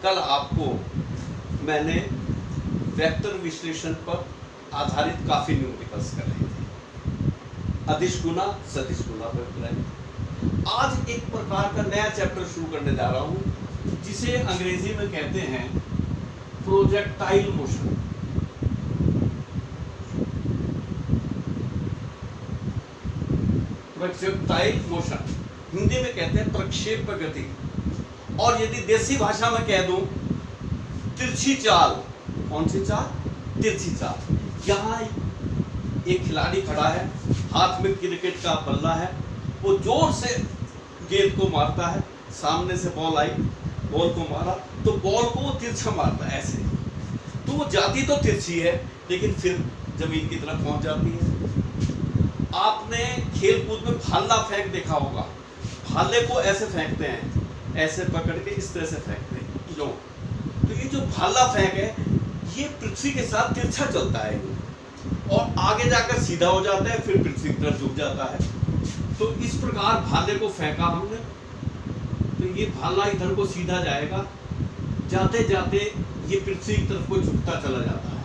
कल आपको मैंने वेक्टर विश्लेषण पर आधारित काफी न्यूमेरिकल्स कर रहे थे, अदिश गुना सदिश गुना पर कराए। आज एक प्रकार का नया चैप्टर शुरू करने जा रहा हूं जिसे अंग्रेजी में कहते हैं projectile motion. Projectile motion Hindi में कहते हैं प्रक्षेप गति, और यदि देसी भाषा में कह दूं तिरछी चाल। कौन सी चाल? तिरछी चाल। यहाँ एक खिलाड़ी खड़ा है, हाथ में क्रिकेट का बल्ला है, वो जोर से गेंद को मारता है, सामने से बॉल आई, बॉल को मारा तो बॉल को वो तिरछा मारता है ऐसे, तो वो जाती तो तिरछी है लेकिन फिर जमीन की तरफ पहुंच जाती है। आपने खेल कूद में भाला फेंक देखा होगा, भाले को ऐसे फेंकते हैं, ऐसे पकड़ के इस तरह से फेंकते हैं लो। तो ये जो भाला फेंक है ये पृथ्वी के साथ तिरछा चलता है और आगे जाकर सीधा हो जाता है, फिर पृथ्वी की तरफ झुक जाता है। तो इस प्रकार भाले को फेंका हमने, तो ये भाला इधर को सीधा जाएगा, जाते जाते ये पृथ्वी की तरफ को झुकता चला जाता है।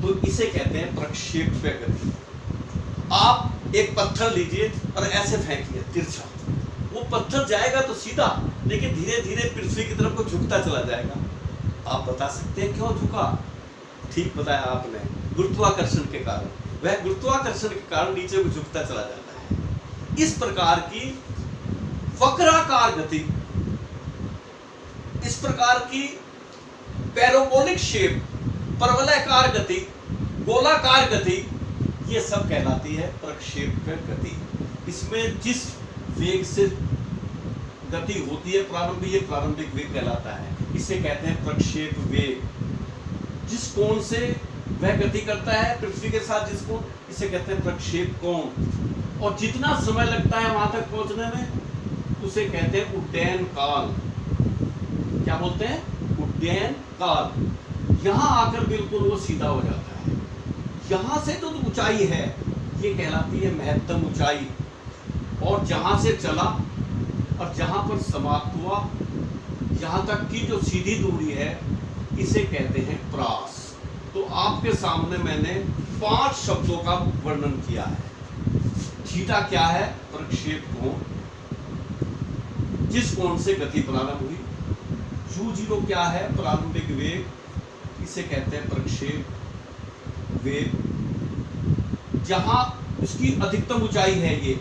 तो इसे कहते हैं प्रक्षेप्य गति। आप एक पत्थर लीजिए और ऐसे फेंकिए तिरछा, वो पत्थर जाएगा तो सीधा, लेकिन धीरे धीरे पृथ्वी की तरफ को झुकता चला जाएगा। आप बता सकते हैं क्यों झुका? ठीक बताया आपने, गुरुत्वाकर्षण के कारण। वह गुरुत्वाकर्षण के कारण नीचे को झुकता चला जाता है। इस प्रकार की वक्राकार गति, इस प्रकार की पैराबोलिक शेप, परवलयाकार गति, गोलाकार गति, ये सब कहलाती है प्रक्षेप्य गति। इसमें जिस वेग से गति होती है प्रारंभिक, ये प्रारंभिक वेग कहलाता है। इसे कहते हैं प्रक्षेप वेग। जिस कोण से वह गति करता है पृथ्वी के साथ, जिस कोण, इसे कहते हैं प्रक्षेप कोण। और जितना समय लगता है वहां तक पहुंचने में उसे कहते हैं उड्डयन काल। क्या बोलते हैं? उड्डयन काल। यहां आकर बिल्कुल वो सीधा हो जाता है। यहां से जो ऊंचाई है ये कहलाती है महत्तम ऊंचाई, और जहां से चला और जहां पर समाप्त हुआ, यहां तक की जो सीधी दूरी है इसे कहते हैं प्रास। तो आपके सामने मैंने 5 शब्दों का वर्णन किया है। थीटा क्या है? प्रक्षेप कोण, जिस कोण से गति प्रारंभ हुई। u0 क्या है? प्रारंभिक वेग, इसे कहते हैं प्रक्षेप वेग। जहां उसकी अधिकतम ऊंचाई है ये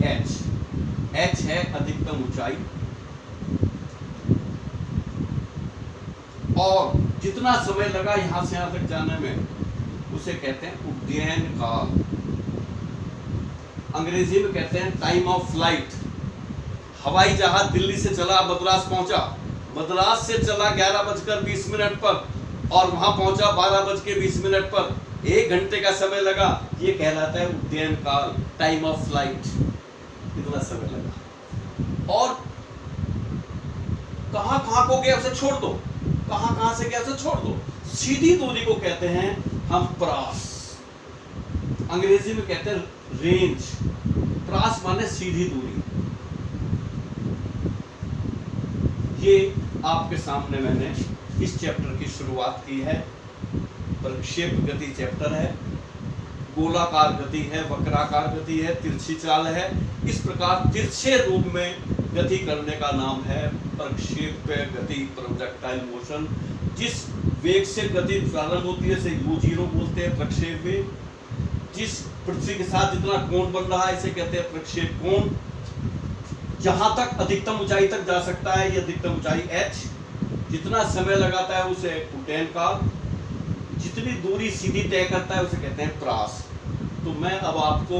h है अधिकतम ऊंचाई, और जितना समय लगा यहां से यहां तक जाने में उसे कहते हैं उड्डयन काल। अंग्रेजी में कहते हैं टाइम ऑफ फ्लाइट। हवाई जहाज दिल्ली से चला, मद्रास पहुंचा, मद्रास से चला 11:20 पर और वहां पहुंचा 12:20 पर, 1 घंटे का समय लगा, ये कहलाता है उड्डयन काल, टाइम ऑफ फ्लाइट। इतना समय लगा। और कहां कहां को गया उसे छोड़ दो, कहां कहां से गया उसे छोड़ दो। सीधी दूरी को कहते हैं हम प्रास। अंग्रेजी में कहते हैं रेंज। प्रास माने सीधी दूरी। ये आपके सामने मैंने इस चैप्टर की शुरुआत की है। प्रक्षेप गति चैप्टर है, गोलाकार गति है, वक्राकार गति है, तिरछी चाल है। इस प्रकार तिरछे रूप में गति करने का नाम है प्रक्षेप्य गति, प्रोजेक्टाइल मोशन। जिस वेग से गति प्रारंभ होती है इसे u0 बोलते हैं, प्रक्षेप वेग। जिस पृथ्वी के साथ जितना कोण बन रहा है इसे कहते हैं प्रक्षेप कोण। जहां तक अधिकतम ऊंचाई तक जा सकता है ये अधिकतम ऊंचाई h, जितना समय लगाता है उसे उड्डयन काल, जितनी दूरी सीधी तय करता है उसे कहते हैं प्रास। तो मैं अब आपको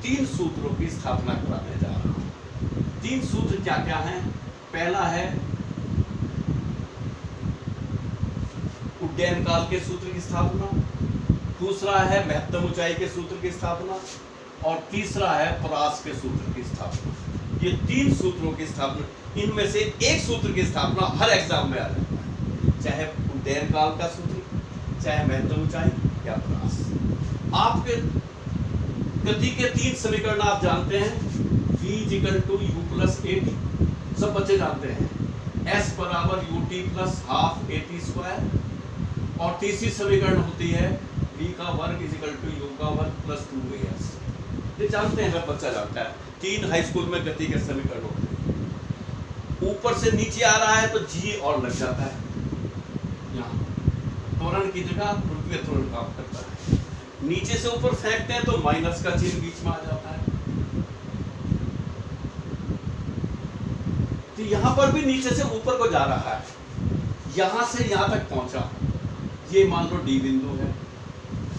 3 सूत्रों की स्थापना कराने जा रहा हूं। 3 सूत्र क्या क्या हैं? पहला है उड्डयन काल के सूत्र की स्थापना, दूसरा है महत्तम ऊंचाई के सूत्र की स्थापना, और तीसरा है प्रास के सूत्र की स्थापना। ये 3 सूत्रों की स्थापना, इनमें से एक सूत्र की स्थापना हर एग्जाम में आ जाता है, चाहे उड्डयन काल का सूत्र, चाहे महत्तम ऊंचाई या प्रास। आपके गति के 3 समीकरण आप जानते हैं, v = u + at, सब बच्चे जानते हैं। s बराबर ut plus half at square, और तीसरी समीकरण होती है v का वर्ग इज इक्वल टू u का वर्ग प्लस 2as। ये जानते हैं, हर बच्चा जानता है, 3 हाई स्कूल में गति के समीकरण होते हैं। ऊपर से नीचे आ रहा है तो g और लग जाता है, यहाँ त्वरण की जगह ध्रुवीय त्वरण काम करता है। नीचे से ऊपर फेंकते हैं तो माइनस का चिन्ह बीच में आ जाता है। तो यहां पर भी नीचे से ऊपर को जा रहा है, यहां से यहां तक पहुंचा, ये मान लो डी बिंदु है,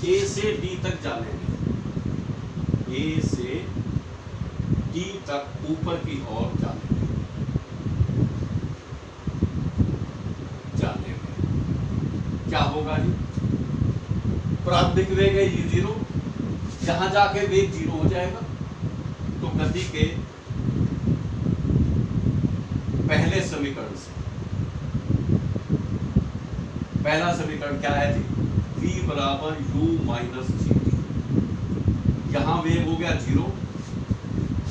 ए से डी तक जाने में, ए से डी तक ऊपर की ओर जाने में क्या होगा जी? प्रारंभिक वेग है u0, जहां जाके वेग 0 हो जाएगा। तो गति के पहले समीकरण से, पहला समीकरण क्या है जी? v बराबर u माइनस gt। यहां वेग हो गया 0,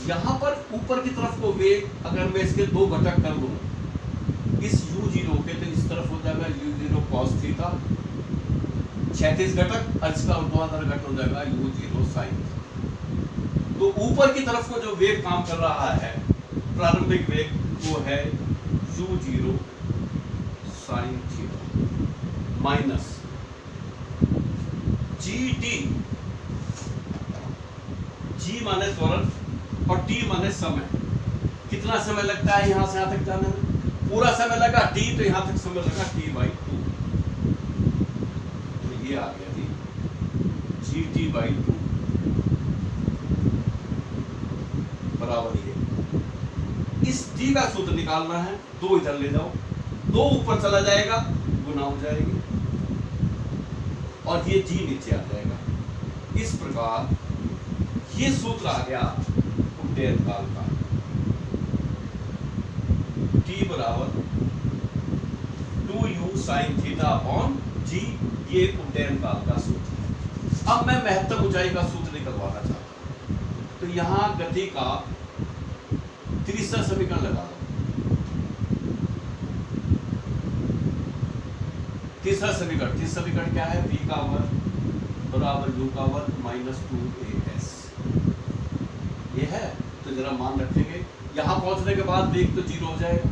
यहां पर ऊपर की तरफ को वेग अगर मैं इसके दो घटक कर लूं, इस u0 के तो इस तरफ हो जाएगा u0 cos थीटा, क्षैतिज घटक, और इसका ऊर्ध्वाधर घटक हो जाएगा u0 sin। तो ऊपर की तरफ को जो वेग काम कर रहा है, प्रारंभिक वेग, वो है u0 sin theta minus gt, g माने त्वरण और t माने समय। कितना समय लगता है यहां से यहां तक जाने में? पूरा समय लगा t, तो यहां तक समय लगा t/2। तो ये आ गया जी gt/2 बराबर ये। इस t का सूत्र निकालना है, 2 इधर ले जाओ, 2 ऊपर चला जाएगा, गुना हो जाएगी, और ये g नीचे आ जाएगा। इस प्रकार ये सूत्र आ गया उड्डयन काल का, t बराबर 2u sin theta upon g, ये उड्डयन काल का सूत्र है। अब मैं महत्तम ऊंचाई का सूत्र निकलवाना चाहता हूं, तो यहां गति का तीसरा समीकरण लगा दो। तीसरा समीकरण क्या है? v का वर्ग बराबर u का वर्ग माइनस 2as। ये है, तो जरा मान रखेंगे, यहां पहुंचने के बाद वेग तो 0 हो जाएगा।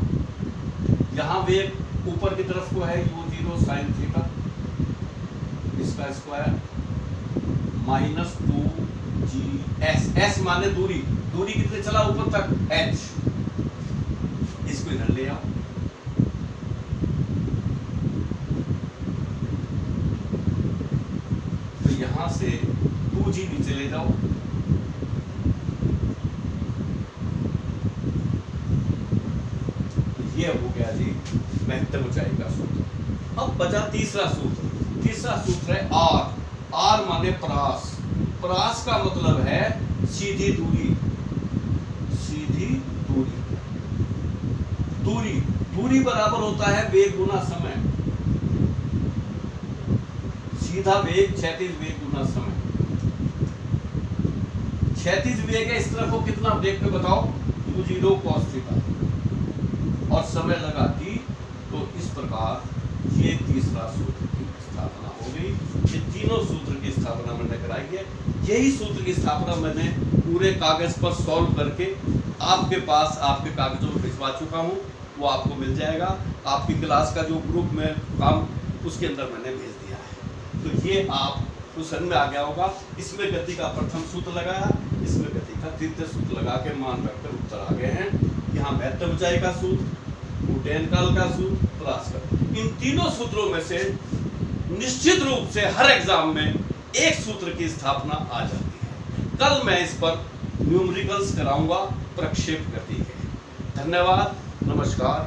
यहां वेग ऊपर की तरफ को है u0 sin थीटा, इसका स्क्वायर माइनस 2gs, s माने दूरी, दूरी कितने चला ऊपर तक? h। इसको इधर ले आओ, तो यहां से 2g नीचे ले जाओ, ये हो गया जी महत्तम ऊंचाई का सूत्र। अब बचा तीसरा सूत्र। तीसरा सूत्र है r माने परास। परास का मतलब है सीधी दूरी, सीधी दूरी। दूरी बराबर होता है वेग गुना समय, सीधा वेग क्षैतिज वेग गुना समय। क्षैतिज वेग है इस तरफ को, कितना वेग पे बताओ? u0 cos थीटा, और समय लगा t। तो इस प्रकार ये तीसरा सूत्र की स्थापना हो गई। ये तीनों सूत्र की स्थापना मैंने कराई है। यही सूत्र की स्थापना मैंने पूरे कागज पर सॉल्व करके आपके पास, आपके कागजों में भिजवा चुका हूँ, वो आपको मिल जाएगा। आपकी क्लास का जो ग्रुप में काम, उसके अंदर मैंने भेज दिया है। तो ये आप समझ में आ गया होगा। इसमें गति का प्रथम सूत्र लगाया, इसमें गति का तृतीय सूत्र लगा के मान रखकर उत्तर आ गए हैं। यहाँ महत्तम ऊंचाई का सूत्र, उड्डयन काल का सूत्र, परास का। इन तीनों सूत्रों में से निश्चित रूप से हर एग्जाम में एक सूत्र की स्थापना आ जाती है। कल मैं इस पर न्यूमेरिकल्स कराऊंगा प्रक्षेप गति के। धन्यवाद, नमस्कार।